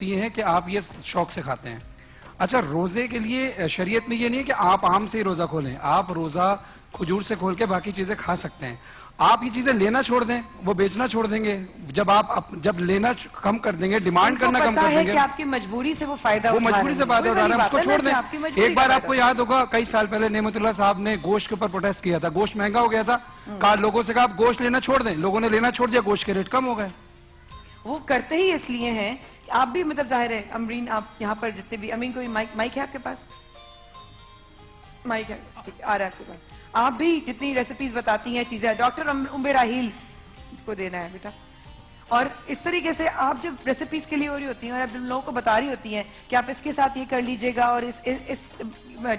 یہ ہے کہ آپ یہ شوق سے کھاتے ہیں. اچھا, روزے کے لیے شریعت میں یہ نہیں ہے کہ آپ آم سے ہی روزہ کھولیں, آپ روزہ کھجور سے کھول کے باقی چیزیں کھا سکتے ہیں. آپ یہ چیزیں لینا چھوڑ دیں, وہ بیچنا چھوڑ دیں گے. جب لینا کم کر دیں گے, ڈیمانڈ کرنا کم کر دیں گے, کہ آپ کی مجبوری سے وہ فائدہ اٹھا رہے ہیں, مجبوری سے فائدہ اٹھا رہے ہیں, اس کو چھوڑ دیں. ایک بار آپ کو یاد ہوگا کئی سال پہلے نعمت اللہ صاحب نے گوشت کے اوپر پروٹیسٹ کیا تھا, گوشت مہنگا ہو گیا تھا, کہا لوگوں سے کہا آپ گوشت لینا چھوڑ دیں, لوگوں نے لینا چھوڑ دیا, گوشت کے ریٹ کم ہو گئے. وہ کرتے ہی اس لیے ہیں کہ آپ بھی مطلب ظاہر ہے امرین, آپ یہاں پر جتنے بھی, امرین کوئی مائک ہے آپ کے پاس؟ مائک ہے, ٹھیک آ رہا ہے آپ کے پاس. آپ بھی جتنی ریسیپیز بتاتی ہیں چیزیں, ڈاکٹر ام راہیل کو دینا ہے بیٹا. اور اس طریقے سے آپ جب ریسیپیز کے لیے ہو رہی ہوتی ہیں اور آپ لوگوں کو بتا رہی ہوتی ہیں کہ آپ اس کے ساتھ یہ کر لیجئے گا اور اس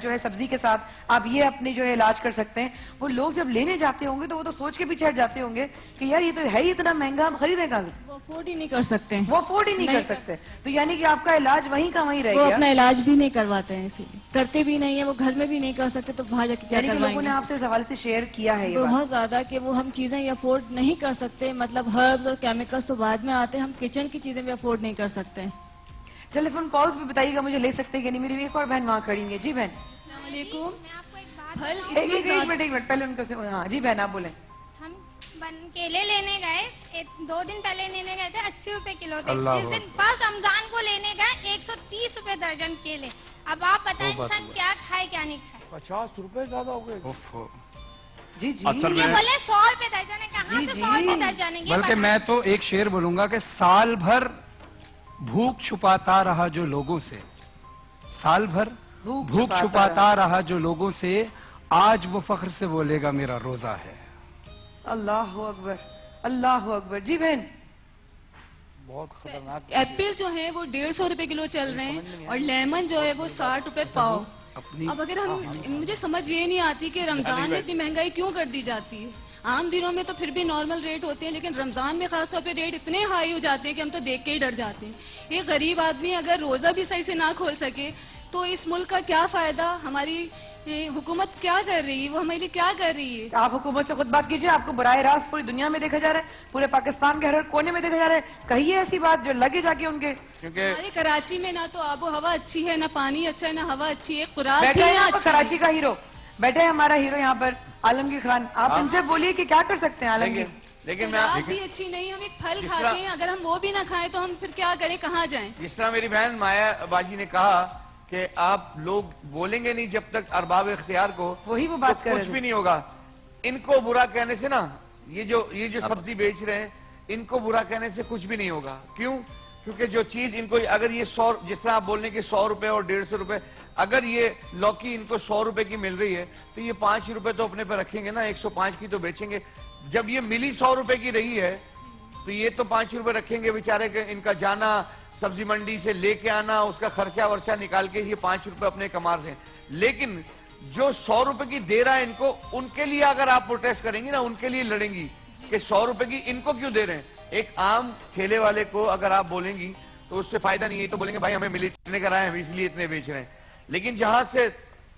جو ہے سبزی کے ساتھ آپ یہ اپنے جو ہے علاج کر سکتے ہیں, وہ لوگ جب لینے جاتے ہوں گے تو وہ تو سوچ کے پیچھے ہٹ جاتے ہوں گے کہ یار یہ تو ہے ہی اتنا مہنگا, ہم خریدیں کہاں سے؟ وہ افورڈ ہی نہیں کر سکتے, وہ افورڈ ہی نہیں کر سکتے. تو یعنی کہ آپ کا علاج وہیں کا وہیں رہ گیا. وہ اپنا علاج بھی نہیں کرواتے ہیں, اسی لیے کرتے بھی نہیں ہیں, وہ گھر میں بھی نہیں کر سکتے تو باہر جا کے کیا کروائیں گے. لوگوں نے آپ سے اس حوالے سے شیئر کیا ہے بہت زیادہ کہ وہ ہم چیزیں یہ افورڈ نہیں کر سکتے, مطلب ہربز اور کیمیکلز تو بعد میں آتے ہیں, ہم کچن کی چیزیں بھی افورڈ نہیں کر سکتے. ٹیلی فون کالز بھی بتائیے گا مجھے لے سکتے ہیں کہ نہیں. میری ایک اور بہن وہاں کھڑی ہے. جی بہن السلام علیکم. ایک منٹ پہلے ان کو, ہاں جی بہن آپ بولیں. ہم کیلے لینے گئے 2 دن پہلے لینے گئے تھے, 80 روپے کلو تھے. جس دن فرسٹ رمضان کو لینے گئے 130 روپے درجن کیلے. اب آپ بتائیں انسان کیا کھائے کیا نہیں کھائے. 50 روپے زیادہ ہو گئے. جی جی یہ بولے 100 روپے درجن ہے, کہاں سے 100 روپے درجن ہے. بلکہ میں تو ایک شعر بولوں گا کہ سال بھر بھوک چھپاتا رہا جو لوگوں سے, سال بھر بھوک چھپاتا رہا جو لوگوں سے, آج وہ فخر سے بولے گا میرا روزہ ہے. اللہ اکبر, اللہ اکبر. جی بہن بہت خطرناک. ایپل جو ہے وہ 150 روپے کلو چل رہے ہیں, اور لیمن جو ہے وہ 60 روپے پاؤ. اب اگر مجھے سمجھ یہ نہیں آتی کہ رمضان میں اتنی مہنگائی کیوں کر دی جاتی ہے. عام دنوں میں تو پھر بھی نارمل ریٹ ہوتے ہیں, لیکن رمضان میں خاص طور پہ ریٹ اتنے ہائی ہو جاتے ہیں کہ ہم تو دیکھ کے ہی ڈر جاتے ہیں. ایک غریب آدمی اگر روزہ بھی صحیح سے نہ کھول سکے تو اس ملک کا کیا فائدہ. ہماری حکومت کیا کر رہی ہے, وہ ہمارے لیے کیا کر رہی ہے. آپ حکومت سے خود بات کیجئے. آپ کو براہ راست پوری دنیا میں دیکھا جا رہا ہے, پورے پاکستان کے ہر کونے میں دیکھا جا رہا ہے. کہیے ایسی بات جو لگے جا کے ان کے. ہمارے کراچی میں نہ تو آب و ہوا اچھی ہے, نہ پانی اچھا ہے, نہ ہوا اچھی ہے. خوراک بیٹھا ہے بھی یہاں پر کراچی کا ہیرو, بیٹھا ہے ہمارا ہیرو یہاں پر عالمگیر خان. آپ ان سے بولیے کہ کیا کر سکتے ہیں عالمگیر. لیکن خوراک بھی اچھی نہیں, ہم ایک پھل کھاتے ہیں, اگر ہم وہ بھی نہ کھائیں تو ہم پھر کیا کریں, کہاں جائیں. جس طرح میری بہن مایا باجی نے کہا کہ آپ لوگ بولیں گے نہیں جب تک ارباب اختیار کو, وہی وہ بات کر رہے کچھ بھی نہیں ہوگا. ان کو برا کہنے سے نا, یہ جو سبزی بیچ رہے ہیں ان کو برا کہنے سے کچھ بھی نہیں ہوگا. کیوں؟ کیونکہ جو چیز ان کو, اگر یہ 100, جس طرح آپ بولنے کے 100 روپے اور 150 روپے, اگر یہ لوکی ان کو 100 روپے کی مل رہی ہے تو یہ 5 روپے تو اپنے پہ رکھیں گے نا, 105 کی تو بیچیں گے. جب یہ ملی 100 روپے کی رہی ہے تو یہ تو 5 روپے رکھیں گے بیچارے, ان کا جانا سبزی منڈی سے لے کے آنا, اس کا خرچہ ورچہ نکال کے یہ 5 روپے اپنے کمار سے. لیکن جو 100 روپے کی دے رہا ہے ان کو, ان کے لیے اگر آپ پروٹیسٹ کریں گی نا, ان کے لیے لڑیں گی کہ 100 روپے کی ان کو کیوں دے رہے ہیں. ایک عام ٹھیلے والے کو اگر آپ بولیں گی تو اس سے فائدہ نہیں ہے, تو بولیں گے بھائی ہمیں ملی اتنے کرائے, ہم اس لیے اتنے بیچ رہے ہیں. لیکن جہاں سے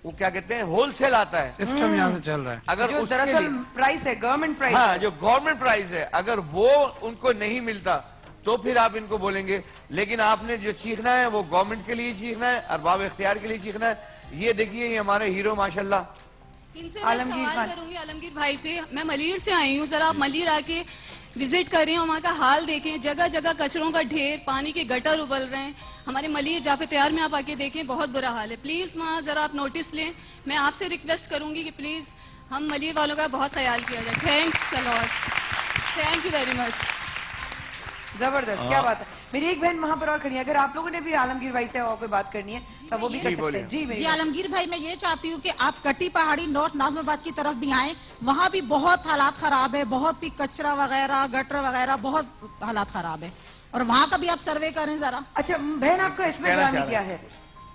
وہ کیا کہتے ہیں ہول سیل آتا ہے, سسٹم یہاں سے چل رہا ہے, اگر جو دراصل پرائس ہے, گورنمنٹ پرائس, ہاں جو گورنمنٹ پرائز ہے, اگر وہ ان کو نہیں ملتا تو پھر آپ ان کو بولیں گے. لیکن آپ نے جو چیخنا ہے وہ گورنمنٹ کے لیے چیخنا ہے, ارباب اختیار کے لیے چیخنا ہے. یہ دیکھیے یہ ہمارے ہیرو ماشاءاللہ. ان سے میں سوال کروں گی عالمگیر بھائی سے, میں ملیر سے آئی ہوں, ذرا آپ ملیر آ کے وزٹ کریں اور وہاں کا حال دیکھیں. جگہ جگہ کچروں کا ڈھیر, پانی کے گٹر ابل رہے ہیں. ہمارے ملیر جعفر تیار میں آپ آ کے دیکھیں, بہت برا حال ہے. پلیز وہاں ذرا آپ نوٹس لیں. میں آپ سے ریکویسٹ کروں گی کہ پلیز ہم ملیر والوں کا بہت خیال کیا جائے. Thanks allot, thank you very much. زبردست, کیا بات ہے. میری ایک بہن وہاں پر اور کھڑی ہے, اگر آپ لوگوں نے بھی عالمگیر بھائی سے اور کوئی بات کرنی ہے تو وہ بھی کر سکتے ہیں. جی عالمگیر بھائی, میں یہ چاہتی ہوں کہ آپ کٹی پہاڑی نارتھ ناظم آباد کی طرف بھی آئیں. وہاں بھی بہت حالات خراب ہے, بہت بھی کچرا وغیرہ, گٹر وغیرہ, بہت حالات خراب ہے, اور وہاں کا بھی آپ سروے کریں ذرا. اچھا بہن, آپ کا اس میں نام کیا ہے؟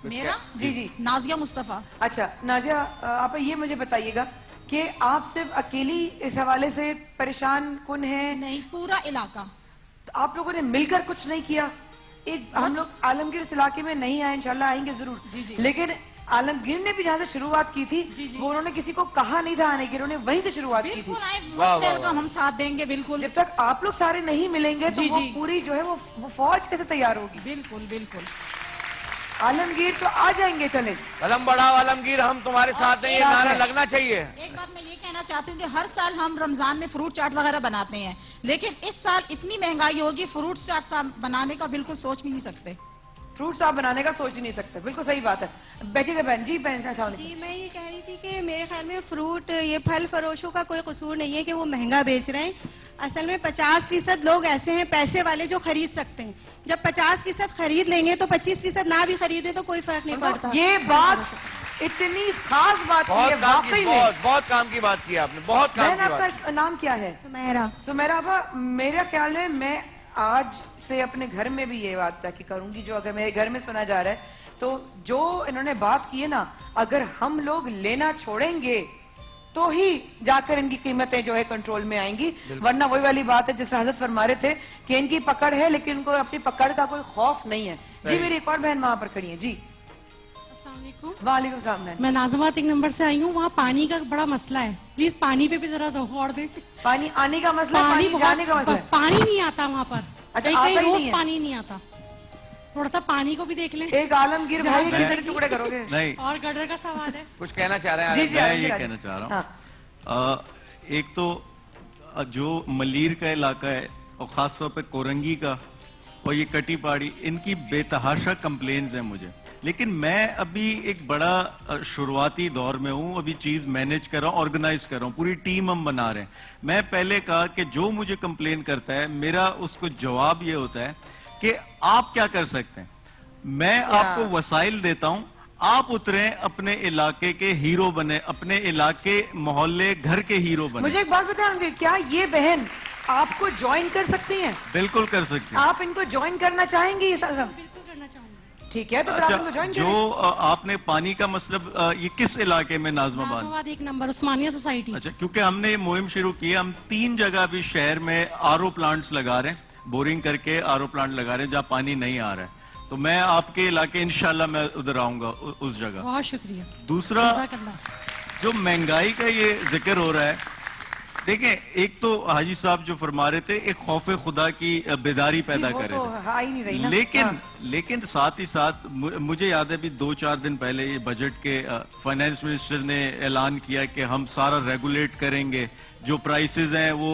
میرا جی نازیہ مصطفیٰ. اچھا نازیہ, آپ یہ مجھے بتائیے گا کہ آپ صرف اکیلی اس حوالے سے پریشان کن ہیں؟ نہیں, پورا علاقہ. آپ لوگوں نے مل کر کچھ نہیں کیا؟ ہم لوگ عالمگیر اس علاقے میں نہیں آئے, انشاءاللہ آئیں گے ضرور, لیکن आलमगीर ने भी जहाँ से शुरुआत की थी वो उन्होंने किसी को कहा नहीं था आने की, उन्होंने वहीं से शुरुआत की थी। बिल्कुल आए, most welcome, हम साथ देंगे बिल्कुल। जब तक आप लोग सारे नहीं मिलेंगे तो जी, वो जी। पूरी जो है वो फौज कैसे तैयार होगी? बिल्कुल बिल्कुल। आलमगीर तो आ जाएंगे, चले। कलम बढ़ाओ आलमगीर, हम तुम्हारे साथ हैं, ये साथ नारा हैं। लगना चाहिए। एक बात मैं ये कहना चाहती हूँ कि हर साल हम रमजान में फ्रूट चाट वगैरह बनाते हैं, लेकिन इस साल इतनी महंगाई होगी, फ्रूट चाट बनाने का बिल्कुल सोच भी नहीं सकते। फ्रूट्स आप बनाने का सोच ही नहीं सकते, बिल्कुल सही बात है। बैठिएगा बहन जी, बहन अस्सलाम वालेकुम। जी, मैं ये कह रही थी कि मेरे ख्याल में फ्रूट, ये फल फरोशों का कोई कसूर नहीं है कि वो महंगा बेच रहे हैं। असल में 50% लोग ऐसे हैं पैसे वाले जो खरीद सकते हैं। जब 50% खरीद लेंगे तो 25% ना भी खरीदे तो कोई फर्क नहीं पड़ता। ये बात इतनी खास बात की है बहुत काम की, वाकई में। बहुत काम की बात की आपने, बहुत काम बहन की बात। आपका नाम क्या है? सुमेरा। सुमेरा आपा, मेरे ख्याल में मैं आज से अपने घर में भी ये बात ताकि करूंगी, जो अगर मेरे घर में सुना जा रहा है तो जो इन्होंने बात की है ना, अगर हम लोग लेना छोड़ेंगे तो ही जाकर इनकी कीमतें जो है कंट्रोल में आएंगी, वरना वही वाली बात है जैसे हजरत फरमा रहे थे कि इनकी पकड़ है लेकिन इनको अपनी पकड़ का कोई खौफ नहीं है। जी, मेरी एक और बहन वहां पर खड़ी है। जी वालेकुम सलाम। मैं नाज़िमाबाद एक नंबर से आई हूँ। वहाँ पानी का बड़ा मसला है, प्लीज पानी पे भी जरा गौर दें। पानी आने का मसला है, पानी जाने का मसला है। पानी नहीं आता वहाँ पर, अच्छा, कहीं आता कहीं ही नहीं रोज है। पानी नहीं आता। थोड़ा सा पानी को भी देख लें। एक आलमगीर भाई कितने टुकड़े करोगे? नहीं, और गटर का सवाल है। कुछ कहना चाह रहे हैं जी, आलमगीर? जी, मैं आलमगीर ये आगे। कहना चाह रहा हाँ। हूँ, एक तो जो मलीर का इलाका है और खासतौर पे कोरंगी का और ये कटी पहाड़ी, इनकी बेतहाशा कंप्लेन्स हैं मुझे। लेकिन मैं अभी एक बड़ा शुरुआती दौर में हूं, अभी चीज मैनेज कर रहा हूं, ऑर्गेनाइज कर रहा हूं, पूरी टीम हम बना रहे हैं। मैं पहले कहा कि जो मुझे कंप्लेन करता है, मेरा उसको जवाब ये होता है कि आप क्या कर सकते हैं। मैं आपको वसाइल देता हूं, आप उतरे, अपने इलाके के हीरो बने, अपने इलाके मोहल्ले घर के हीरो बने। मुझे एक बात बताएं, क्या ये बहन आपको ज्वाइन कर सकती हैं? बिल्कुल कर सकते हैं। आप इनको ज्वाइन करना चाहेंगे? ये सब बिल्कुल करना चाहूंगी। ठीक है, तो फिर आप इनको ज्वाइन जो करें। आपने पानी का मतलब, ये किस इलाके में? नाज़िमाबाद। नाज़िमाबाद एक नंबर, उस्मानिया सोसाइटी। अच्छा, क्योंकि हमने ये मुहिम शुरू की है, हम 3 जगह भी शहर में आरओ प्लांट्स लगा रहे हैं, बोरिंग करके आरओ प्लांट लगा रहे हैं जहाँ पानी नहीं आ रहा है। तो मैं आपके इलाके इंशाल्लाह मैं उधर आऊंगा उस जगह। बहुत शुक्रिया। दूसरा, जज़ाकल्लाह। जो महंगाई का ये जिक्र हो रहा है, देखें, एक तो हाजी साहब जो फरमा रहे थे, एक खौफ खुदा की बेदारी पैदा जी, वो कर रहे तो थे। आ ही नहीं रही ना। लेकिन हाँ। लेकिन साथ ही साथ मुझे याद है भी 2-4 दिन पहले ये बजट के फाइनेंस मिनिस्टर ने ऐलान किया कि हम सारा रेगुलेट करेंगे, जो प्राइसेस हैं वो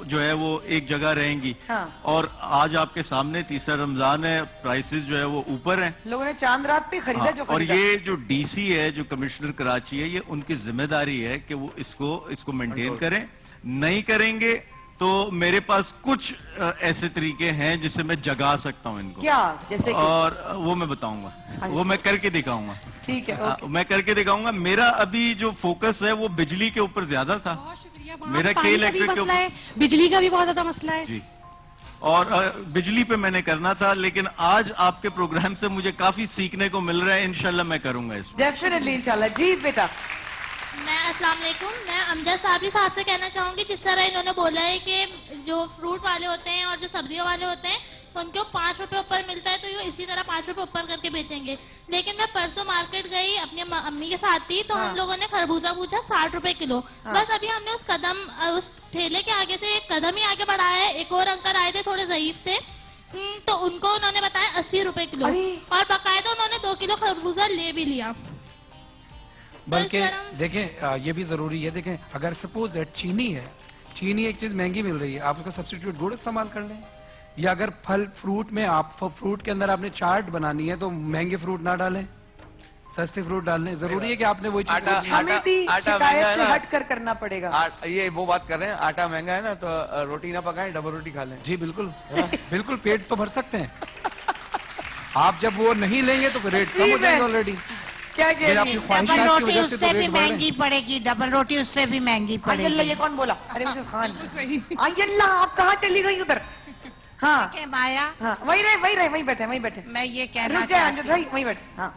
जो है वो एक जगह रहेंगी। हाँ। और आज आपके सामने तीसरा रमजान है, प्राइसेस जो है वो ऊपर हैं। लोगों ने चांद रात पे खरीदा जो और खरीदा। ये जो डीसी है, जो कमिश्नर कराची है, ये उनकी जिम्मेदारी है कि वो इसको मेंटेन करें। नहीं करेंगे तो मेरे पास कुछ ऐसे तरीके हैं जिससे मैं जगा सकता हूं इनको। क्या? जैसे कि? और वो मैं बताऊंगा, वो मैं करके दिखाऊंगा। ठीक है, ओके। मैं करके दिखाऊंगा। मेरा अभी जो फोकस है वो बिजली के ऊपर ज्यादा था। बहुत शुक्रिया। वहाँ मेरा पानी के का भी इलेक्ट्रिक के मसला ऊपर है, बिजली का भी बहुत ज्यादा मसला है। जी, और बिजली पे मैंने करना था, लेकिन आज आपके प्रोग्राम से मुझे काफी सीखने को मिल रहा है। इंशाल्लाह मैं करूंगा इसमें। डेफिनेटली, इंशाल्लाह। जी बेटा। मैं अस्सलाम वालेकुम, मैं अमजद साहब साहब से कहना चाहूंगी, जिस तरह इन्होंने बोला है कि जो फ्रूट वाले होते हैं और जो सब्जियों वाले होते हैं उनको 5 रुपए ऊपर मिलता है, तो ये इसी तरह 5 रुपए ऊपर करके बेचेंगे। लेकिन मैं परसों मार्केट गई अपनी अम्मी के साथ थी, तो हम लोगों ने खरबूजा पूछा 60 रुपए किलो। बस अभी हमने उस ठेले के आगे से एक कदम ही आगे बढ़ाया है। एक और अंकल आए थे, थोड़े ज़ईफ थे, तो उनको उन्होंने बताया 80 रुपए किलो, और बाकायदा उन्होंने 2 किलो खरबूजा ले भी लिया। बल्कि देखें, ये भी जरूरी है। देखें, अगर सपोज दैट चीनी है, चीनी एक चीज महंगी मिल रही है, आप उसका सब्स्टिट्यूट गुड़ इस्तेमाल कर लें। या अगर फल फ्रूट में आप फ्रूट के अंदर आपने चाट बनानी है तो महंगे फ्रूट ना डालें, सस्ते फ्रूट डालने। जरूरी है कि आपने वही चीज हमें भी आटा महंगा शिकायत है से ना। हट कर करना पड़ेगा। ये वो बात कर रहे हैं, आटा महंगा है ना, तो रोटी ना पकाएं, डबल रोटी खा लें। जी बिल्कुल, बिल्कुल पेट तो भर सकते हैं। आप जब वो नहीं लेंगे तो फिर रेट कम हो जाएगा ऑलरेडी। क्या कह रही आपकी है? ख्वाहिशात की रोटी वजह से तो उससे भी रेट बढ़ रहे महंगी हैं। पड़ेगी, डबल रोटी उससे भी महंगी अल्लाह, पड़ेगी। ये कौन बोला? अरे मिसेस खान, अल्लाह, आप कहाँ चली गई उधर? हाँ के माया, हाँ, वही रहे, वही बैठे। मैं ये कहना रुक जाए चाहती अमजद भाई, वही बैठे। हाँ,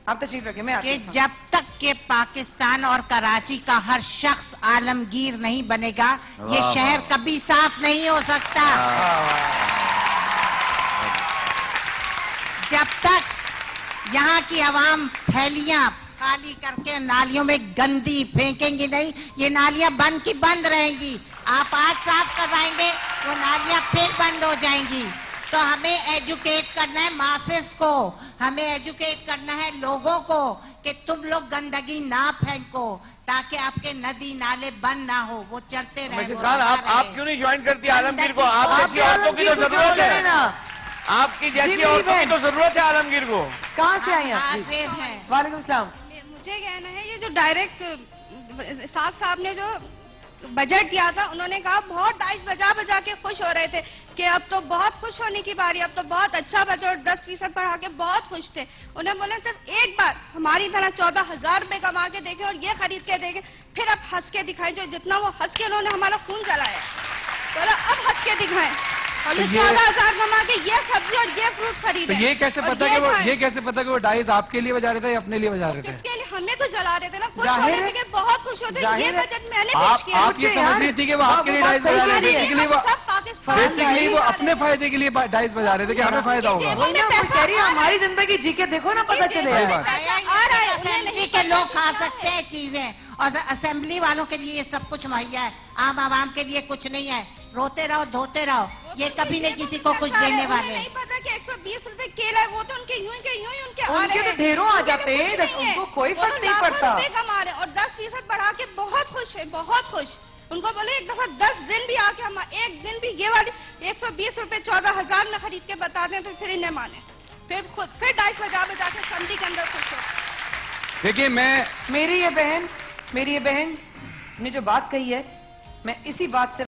आप तशरीफ रखिए, मैं आती कि हूँ। जब तक के पाकिस्तान और कराची का हर शख्स आलमगीर नहीं बनेगा, ये शहर कभी साफ नहीं हो सकता। यहाँ की आवाम थैलियां खाली करके नालियों में गंदी फेंकेंगी नहीं, ये नालियां बंद की बंद रहेंगी। आप आज साफ करवाएंगे वो नालियां फिर बंद हो जाएंगी। तो हमें एजुकेट करना है मासेस को, हमें एजुकेट करना है लोगों को कि तुम लोग गंदगी ना फेंको ताकि आपके नदी नाले बंद ना हो, वो चलते रहे। मिसेस खान, आप क्यों नहीं ज्वाइन करती आलमगीर को? आप जैसी औरतों की तो जरूरत है, आपकी जैसी औरतों की तो जरूरत है आलमगीर को। कहाँ से आई आप? वालेकुम सलाम। मुझे कहना है ये जो डायरेक्ट साहब ने जो बजट दिया था, उन्होंने कहा बहुत डाइस बजा बजा के खुश हो रहे थे कि अब तो बहुत खुश होने की बारी, अब तो बहुत अच्छा बजट 10% बढ़ा के बहुत खुश थे। उन्हें बोले सिर्फ एक बार हमारी तरह 14,000 रुपए कमा के देखें और ये खरीद के देखें, फिर अब हंस के दिखाएं। जो जितना वो हंस के उन्होंने हमारा खून जलाया, तो अब हंस के दिखाएं और ये 14,000 कमा के ये सब्जी और ये फ्रूट खरीदे। तो ये कैसे पता कि वो डाइस आपके लिए बजा रहे थे या अपने लिए बजा रहे थे? किसके लिए? हमें तो जला रहे थे ना, खुश हो रहे थे कि बहुत खुश होते। ये बजट मैंने पेश किया। आप ये समझ रही थी कि वो आपके लिए डाइस बजा रहे थे, बेसिकली वो अपने फायदे के लिए डाइस बजा रहे थे कि हमें फायदा होगा। हमारी जिंदगी जी के देखो ना, पता चलेगा। असेंबली के लोग खा सकते हैं चीजें, और असेंबली वालों के लिए ये सब कुछ मुहैया है, आम आवाम के लिए कुछ नहीं है। रोते रहो धोते रहो, ये कभी नहीं किसी को कुछ देने वाले। नहीं पता कि 120 रुपए केला है, वो तो उनके यूं के यूं ही उनके आ रहे उनके हैं। तो ढेरों आ जाते हैं, उनको कोई फर्क नहीं पड़ता। रुपए कमा रहे और 10% बढ़ा के बहुत खुश है, बहुत खुश। उनको बोले एक दफा 10 दिन भी आके हम एक दिन भी ये वाली 120 रुपए 14,000 में खरीद के बता दें तो फिर इन्हें माने, फिर डाइस बजा बजा के संडी के अंदर खुश हो। देखिए, मेरी ये बहन ने जो बात कही है, मैं इसी बात से